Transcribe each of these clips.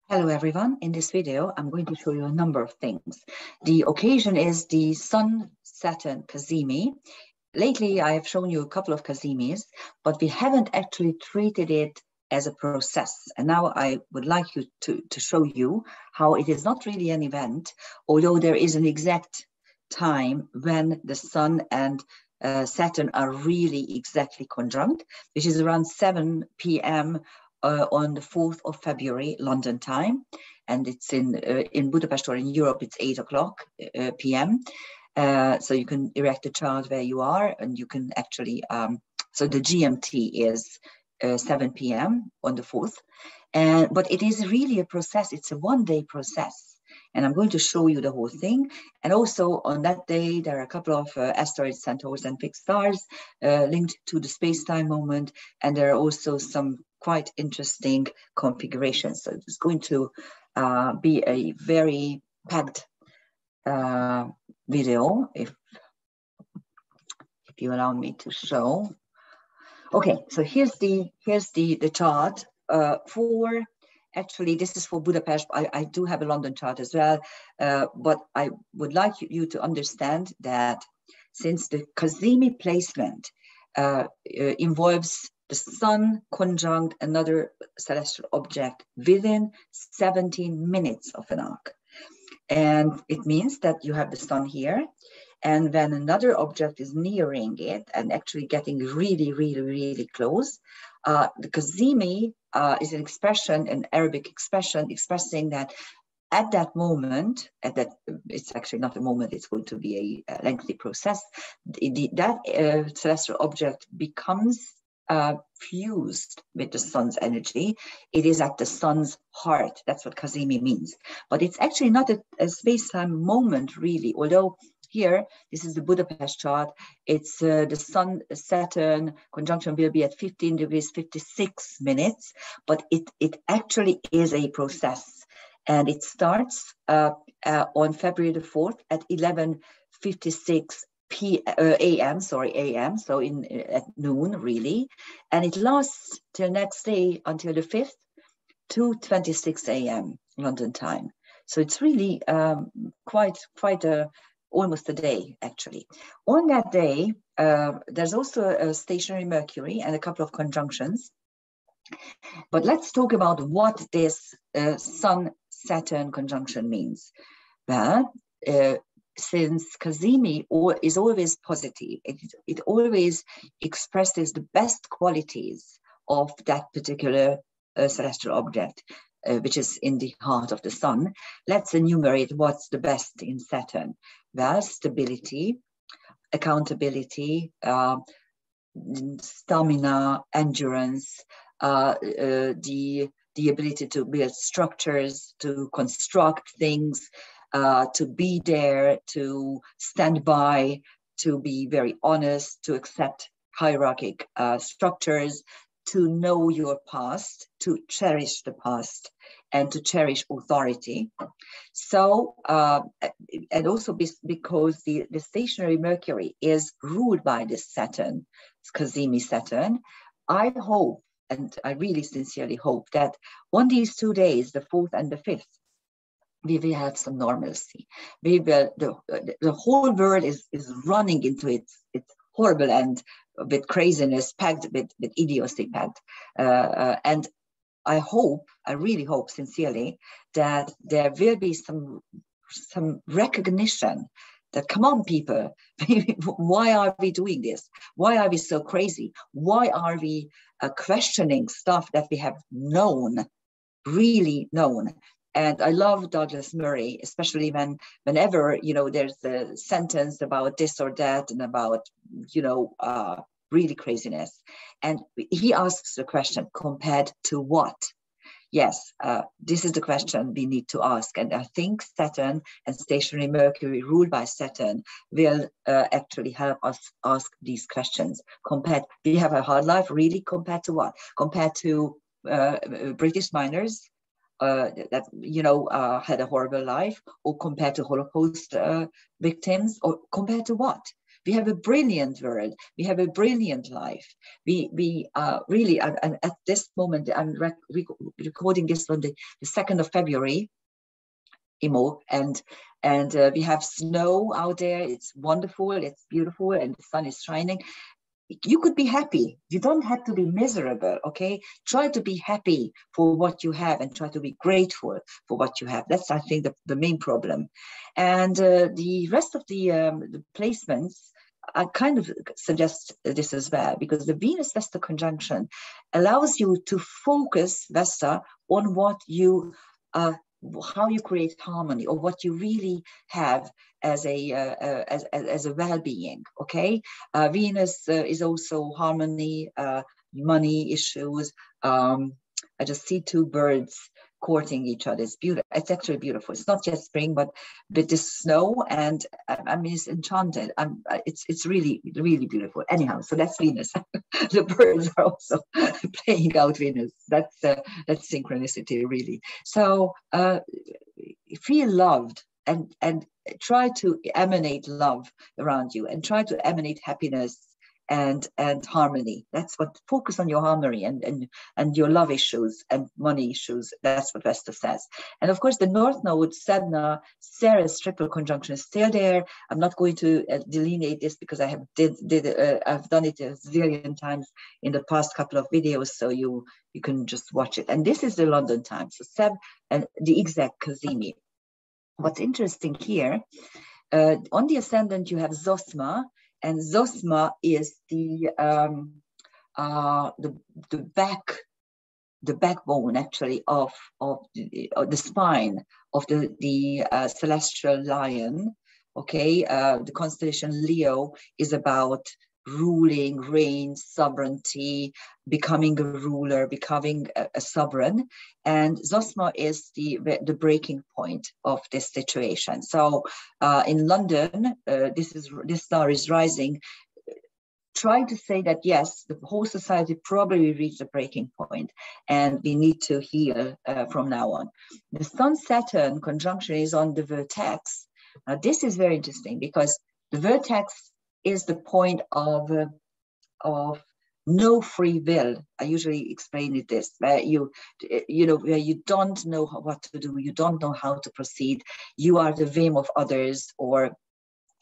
Hello everyone, in this video I'm going to show you a number of things. The occasion is the Sun Saturn Kazimi. Lately I have shown you a couple of Kazimis, but we haven't actually treated it as a process. And now I would like you to show you how it is not really an event, although there is an exact time when the Sun and Saturn are really exactly conjunct, which is around 7 p.m. On the 4th of February, London time, and it's in Budapest or in Europe, it's 8 o'clock p.m. So you can erect a chart where you are, and you can actually, so the GMT is 7 p.m. on the 4th. But it is really a process. It's a one-day process. And I'm going to show you the whole thing. And also on that day, there are a couple of asteroids, centaurs, and fixed stars linked to the space-time moment. And there are also some quite interesting configurations. So it's going to be a very packed video, if you allow me to show. Okay, so here's the chart for. Actually, this is for Budapest. I do have a London chart as well, but I would like you to understand that since the Kazimi placement involves the Sun conjunct another celestial object within 17 minutes of an arc, and it means that you have the Sun here, and when another object is nearing it and actually getting really, really, really close, the Kazimi is an expression, an Arabic expression, expressing that at that moment, it's actually not a moment, it's going to be a lengthy process, that celestial object becomes fused with the Sun's energy. It is at the Sun's heart. That's what Kazimi means. But it's actually not a space-time moment, really, although here, this is the Budapest chart. It's the Sun-Saturn conjunction will be at 15 degrees 56 minutes, but it actually is a process. And it starts on February the 4th at 11:56 a.m., so at noon, really. And it lasts till next day until the 5th, 2:26 a.m. London time. So it's really quite almost a day, actually. On that day, there's also a stationary Mercury and a couple of conjunctions. But let's talk about what this Sun-Saturn conjunction means. Well, since Kazimi is always positive, it always expresses the best qualities of that particular celestial object, which is in the heart of the Sun. Let's enumerate what's the best in Saturn. Well, stability, accountability, stamina, endurance, the ability to build structures, to construct things, to be there, to stand by, to be very honest, to accept hierarchic structures, to know your past, to cherish the past, and to cherish authority. So, and also because the stationary Mercury is ruled by this Saturn, Kazimi Saturn, I hope, and I really sincerely hope, that on these 2 days, the 4th and the 5th, we will have some normalcy. We will, the whole world is running into its horrible end with craziness, packed with idiocy, packed. And I really hope sincerely that there will be some recognition that, come on, people, why are we doing this? Why are we so crazy? Why are we questioning stuff that we have really known? And I love Douglas Murray, especially whenever, there's a sentence about this or that and about, really craziness. And he asks the question, compared to what? Yes, this is the question we need to ask. And I think Saturn and stationary Mercury ruled by Saturn will actually help us ask these questions. We have a hard life, really, compared to what? Compared to British miners that had a horrible life, or compared to Holocaust victims, or compared to what? We have a brilliant world. We have a brilliant life. We really, and at this moment, I'm recording this on the 2nd of February, Imo, and we have snow out there. It's wonderful. It's beautiful, and the sun is shining. You could be happy. You don't have to be miserable, okay? Try to be happy for what you have and try to be grateful for what you have. That's, I think, the main problem. And the rest of the placements, I kind of suggest this as well, because the Venus-Vesta conjunction allows you to focus, Vesta, on what you how you create harmony, or what you really have as a well-being. Okay, Venus is also harmony, money issues. I just see two birds courting each other. It's beautiful. It's actually beautiful. It's not just spring, but with the snow, and I mean, it's enchanted. It's really, really beautiful. Anyhow, so that's Venus. The birds are also playing out Venus. That's synchronicity, really. So feel loved, and try to emanate love around you, and try to emanate happiness and harmony. That's what, focus on your harmony and your love issues and money issues. That's what Vesta says. And of course, the North Node, Sedna, Ceres triple conjunction is still there. I'm not going to delineate this because I have I've done it a zillion times in the past couple of videos, so you can just watch it. And this is the London time, so Seb and the exact Kazimi. What's interesting here, on the ascendant you have Zosma, and Zosma is the backbone, actually, of the spine of the celestial lion. Okay, the constellation Leo is about ruling, reign, sovereignty, becoming a ruler, becoming a sovereign. And Zosma is the breaking point of this situation. So in London, this star is rising, trying to say that, yes, the whole society probably reached a breaking point and we need to heal from now on. The Sun-Saturn conjunction is on the vertex. Now, this is very interesting because the vertex is the point of no free will. I usually explain it this, where where you don't know what to do, you don't know how to proceed, you are the whim of others or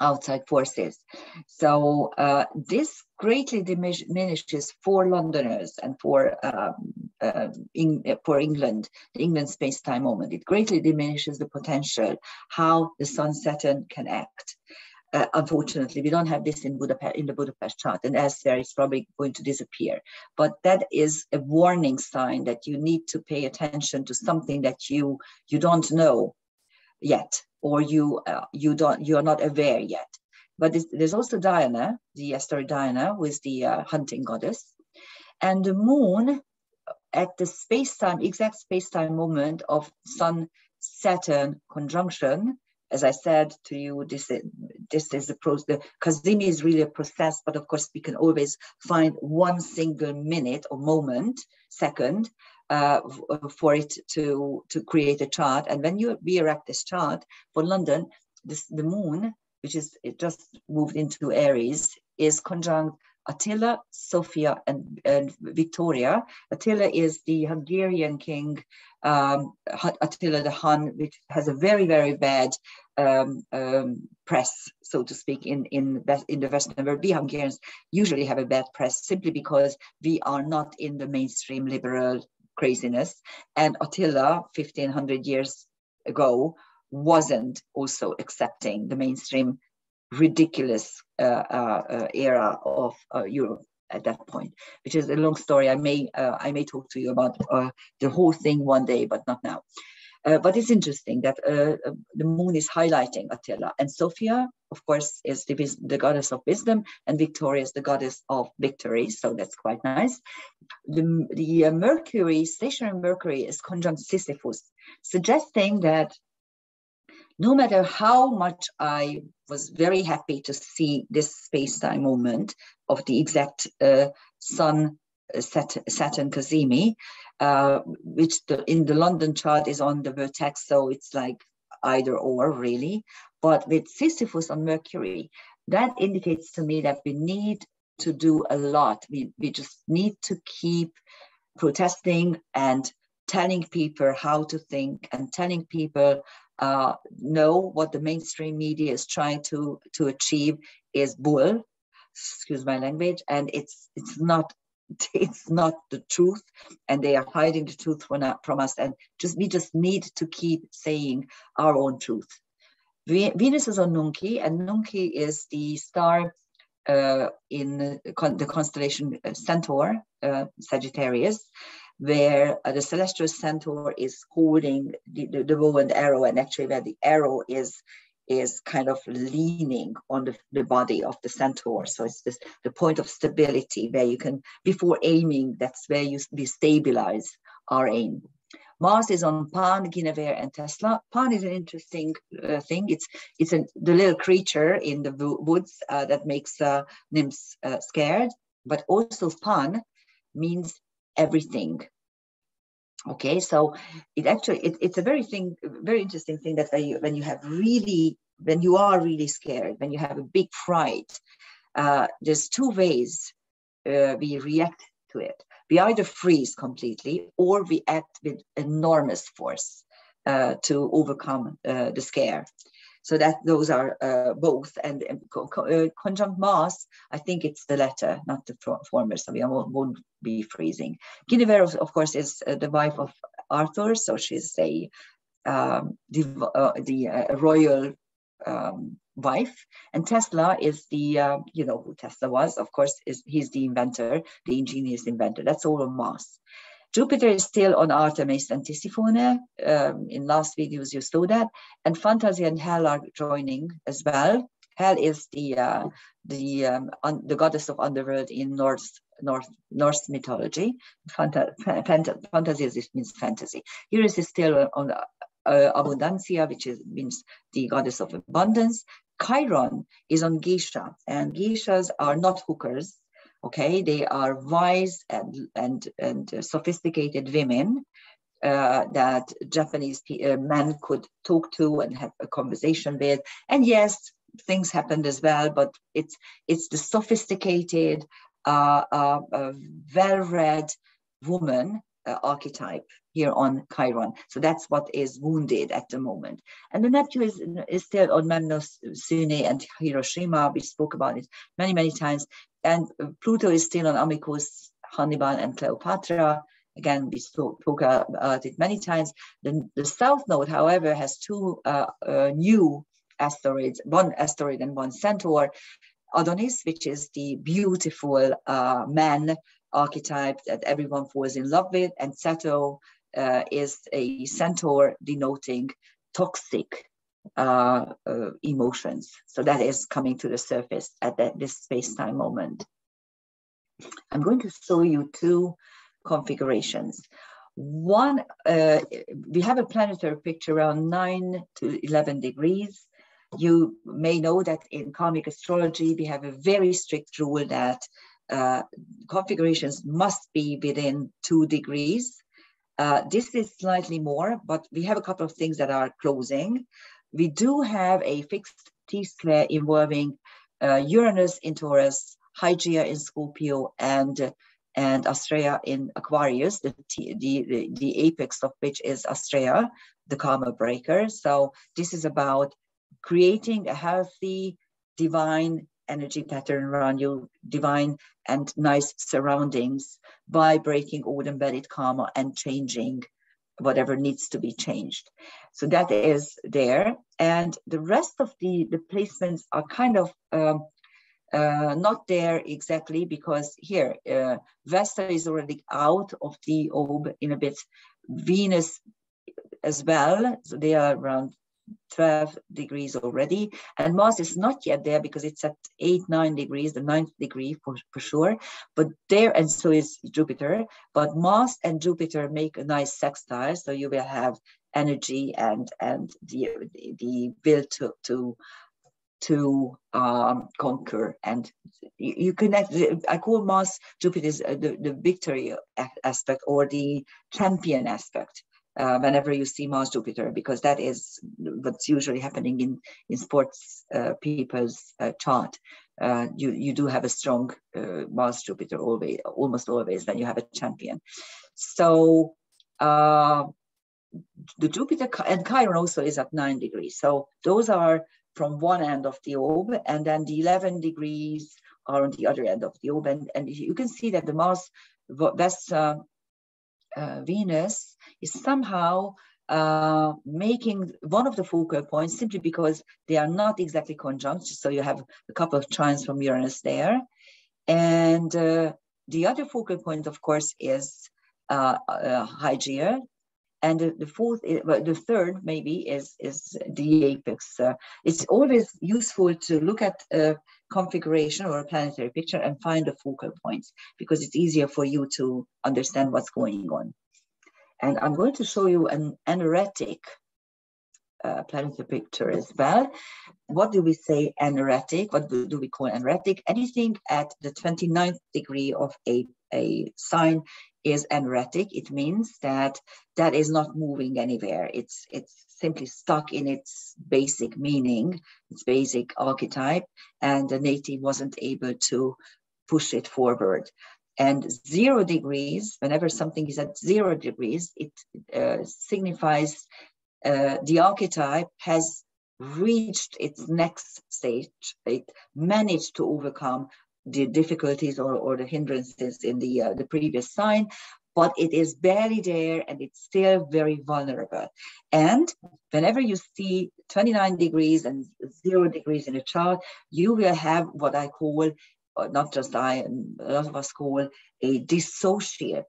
outside forces. So this greatly diminishes for Londoners and for England, the England space-time moment. It greatly diminishes the potential how the Sun-Saturn can act. Unfortunately, we don't have this in Budapest, in the Budapest chart, and elsewhere it's probably going to disappear. But that is a warning sign that you need to pay attention to something that you don't know yet, or you're not aware yet. But there's also Diana, the asteroid Diana, who is the hunting goddess, and the moon at the exact space-time moment of Sun-Saturn conjunction. As I said to you, this is the Kazimi is really a process, but of course we can always find one single minute or moment, second, for it to create a chart. And when we erect this chart for London, the moon, it just moved into Aries, is conjunct Attila, Sophia, and Victoria. Attila is the Hungarian king, Attila the Hun, which has a very, very bad press, so to speak, in the Western world. We Hungarians usually have a bad press simply because we are not in the mainstream liberal craziness. And Attila, 1500 years ago, wasn't also accepting the mainstream ridiculous era of Europe at that point, which is a long story. I may talk to you about the whole thing one day, but not now. But it's interesting that the moon is highlighting Attila, and Sophia, of course, is the goddess of wisdom, and Victoria is the goddess of victory. So that's quite nice. The Mercury, stationary Mercury, is conjunct Sisyphus, suggesting that no matter how much I was very happy to see this space-time moment of the exact Saturn Kazimi, which in the London chart is on the vertex, so it's like either or really. But with Sisyphus on Mercury, that indicates to me that we need to do a lot. We just need to keep protesting and telling people how to think and telling people know what the mainstream media is trying to achieve is bull, excuse my language, and it's not the truth, and they are hiding the truth from us, and we just need to keep saying our own truth. Venus is on Nunki, and Nunki is the star in the constellation Centaur, Sagittarius, where the celestial centaur is holding the bow and arrow, and actually where the arrow is kind of leaning on the body of the centaur. So it's the point of stability where you can, before aiming, that's where we stabilize our aim. Mars is on Pan, Guinevere, and Tesla. Pan is an interesting thing. It's the little creature in the woods that makes nymphs scared, but also Pan means everything. Okay, so it's a very interesting thing that when you are really scared, when you have a big fright, there's two ways we react to it. We either freeze completely, or we act with enormous force to overcome the scare. So that those are both, and conjunct Mars, I think it's the latter, not the former, so we won't be freezing. Guinevere, of course, is the wife of Arthur, so she's the royal wife, and Tesla is the, you know who Tesla was, of course, he's the inventor, the ingenious inventor. That's all on Mars. Jupiter is still on Artemis and Tisiphone. In last videos you saw that, and Fantasy and Hell are joining as well. Hell is the goddess of underworld in Norse mythology. Fantasy means fantasy. Uranus is still on Abundancia, which means the goddess of abundance. Chiron is on Geisha, and Geishas are not hookers. Okay, they are wise and sophisticated women that Japanese men could talk to and have a conversation with. And yes, things happened as well, but it's the sophisticated, well-read woman archetype here on Chiron. So that's what is wounded at the moment. And the Neptune is still on Memnos, Sune, and Hiroshima. We spoke about it many, many times. And Pluto is still on Amicus, Hannibal, and Cleopatra. Again, we spoke about it many times. The South Node, however, has two new asteroids, one asteroid and one centaur. Adonis, which is the beautiful man archetype that everyone falls in love with, and Sato is a centaur denoting toxic emotions. So that is coming to the surface at this space-time moment. I'm going to show you two configurations. One, we have a planetary picture around 9 to 11 degrees. You may know that in karmic astrology, we have a very strict rule that configurations must be within 2 degrees. This is slightly more, but we have a couple of things that are closing. We do have a fixed T-square involving Uranus in Taurus, Hygeia in Scorpio, and Astrea in Aquarius, the apex of which is Astrea, the karma breaker. So this is about creating a healthy, divine energy pattern around you, divine and nice surroundings by breaking old embedded karma and changing whatever needs to be changed. So that is there. And the rest of the placements are kind of not there exactly, because here, Vesta is already out of the orb in a bit. Venus as well, so they are around 12 degrees already, and Mars is not yet there because it's at 8-9 degrees, the 9th degree for sure, but there, and so is Jupiter, but Mars and Jupiter make a nice sextile, so you will have energy and the will to conquer, and you connect. I call Mars Jupiter the victory aspect or the champion aspect. whenever you see Mars Jupiter, because that is what's usually happening in sports people's chart. You do have a strong Mars Jupiter almost always when you have a champion. So the Jupiter and Chiron also is at 9 degrees. So those are from one end of the orb, and then the 11 degrees are on the other end of the orb. And you can see that the Mars West Venus is somehow making one of the focal points, simply because they are not exactly conjunct. So you have a couple of trines from Uranus there. And the other focal point, of course, is Hygeia. And the third maybe is the apex. It's always useful to look at a configuration or a planetary picture and find the focal points, because it's easier for you to understand what's going on. And I'm going to show you an anaretic planetary picture as well. What do we say anaretic? What do we call anaretic? Anything at the 29th degree of a sign is anaretic. It means that is not moving anywhere. It's simply stuck in its basic meaning, its basic archetype, and the native wasn't able to push it forward. And 0 degrees, whenever something is at 0 degrees, it signifies the archetype has reached its next stage. It managed to overcome the difficulties or the hindrances in the previous sign, but it is barely there and it's still very vulnerable. And whenever you see 29 degrees and 0 degrees in a chart, you will have what I call, not just I, and a lot of us call, a dissociate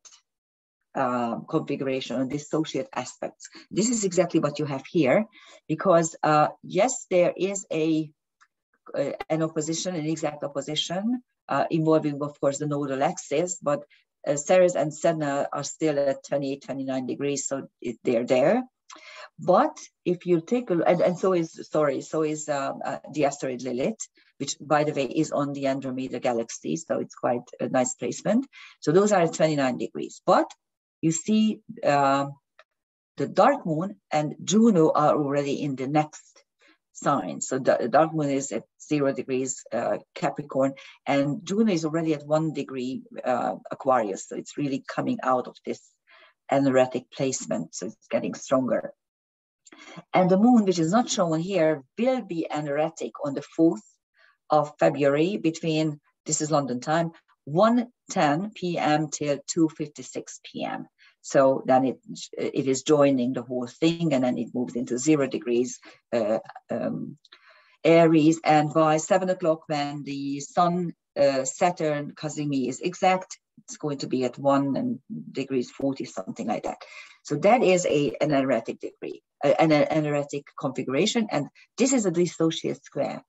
configuration, or dissociate aspects. This is exactly what you have here, because yes, there is an opposition, an exact opposition, involving, of course, the nodal axis, but Ceres and Sedna are still at 28, 29 degrees, so they're there. But if you take a look, and so is the asteroid Lilith, which, by the way, is on the Andromeda galaxy, so it's quite a nice placement. So those are at 29 degrees. But you see the dark moon and Juno are already in the next sign. So the dark moon is at 0 degrees Capricorn, and Juno is already at 1 degree Aquarius. So it's really coming out of this anaretic placement. So it's getting stronger. And the moon, which is not shown here, will be anaretic on the 4th of February between, this is London time, 1:10 p.m. till 2:56 p.m. So then it is joining the whole thing, and then it moves into 0 degrees Aries. And by 7 o'clock, when the Sun Saturn Kazimi is exact, it's going to be at 1 degrees 40, something like that. So that is an anaretic degree, an anaretic configuration, and this is a dissociate square.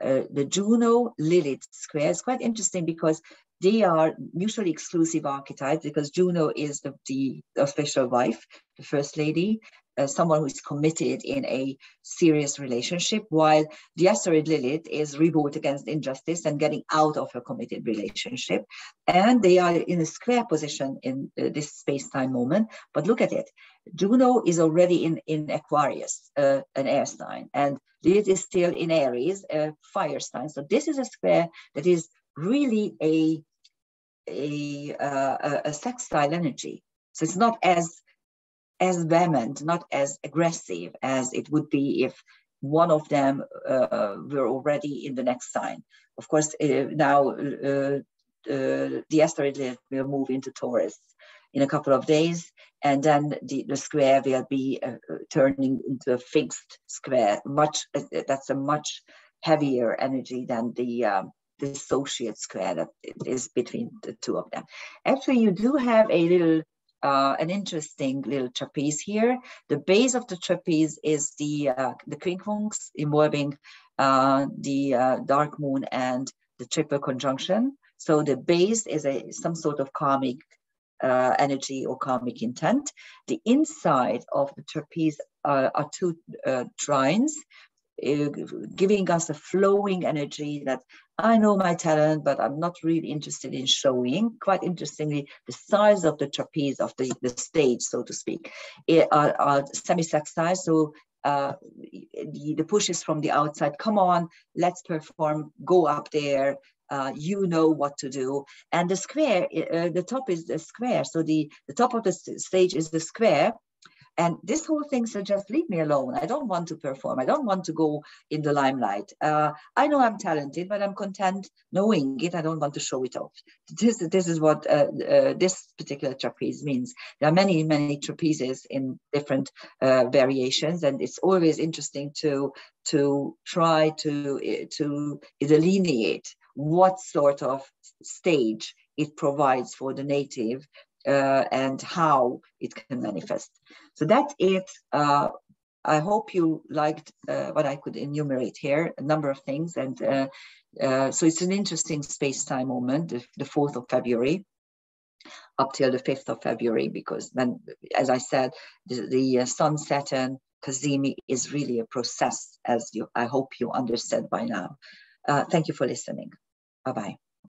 The Juno-Lilith square is quite interesting because they are mutually exclusive archetypes, because Juno is the official wife, the first lady, someone who is committed in a serious relationship, while the asteroid Lilith is revolt against injustice and getting out of a committed relationship. And they are in a square position in this space-time moment. But look at it. Juno is already in Aquarius, an air sign, and Lilith is still in Aries, a fire sign. So this is a square that is really a sextile energy. So it's not as vehement, not as aggressive as it would be if one of them were already in the next sign. Of course, now the asteroid Lilith will move into Taurus in a couple of days, and then the square will be turning into a fixed square. That's a much heavier energy than the dissociate square that is between the two of them. Actually, you do have a little an interesting little trapeze here. The base of the trapeze is the quincunx involving the dark moon and the triple conjunction. So the base is some sort of karmic energy or karmic intent. The inside of the trapeze are two trines, giving us a flowing energy that I know my talent, but I'm not really interested in showing. Quite interestingly, the size of the trapeze of the stage, so to speak, are semi-sack size. So the push is from the outside. Come on, let's perform. Go up there. You know what to do. And the square, the top is the square. So the top of the stage is the square. And this whole thing suggests, leave me alone. I don't want to perform. I don't want to go in the limelight. I know I'm talented, but I'm content knowing it. I don't want to show it off. This is what this particular trapeze means. There are many, many trapezes in different variations, and it's always interesting to try to delineate what sort of stage it provides for the native and how it can manifest. So that's it. I hope you liked what I could enumerate here, a number of things. And so it's an interesting space-time moment, the 4th of February, up till the 5th of February, because then, as I said, the Sun Saturn Kazimi is really a process, as I hope you understand by now. Thank you for listening. Bye-bye.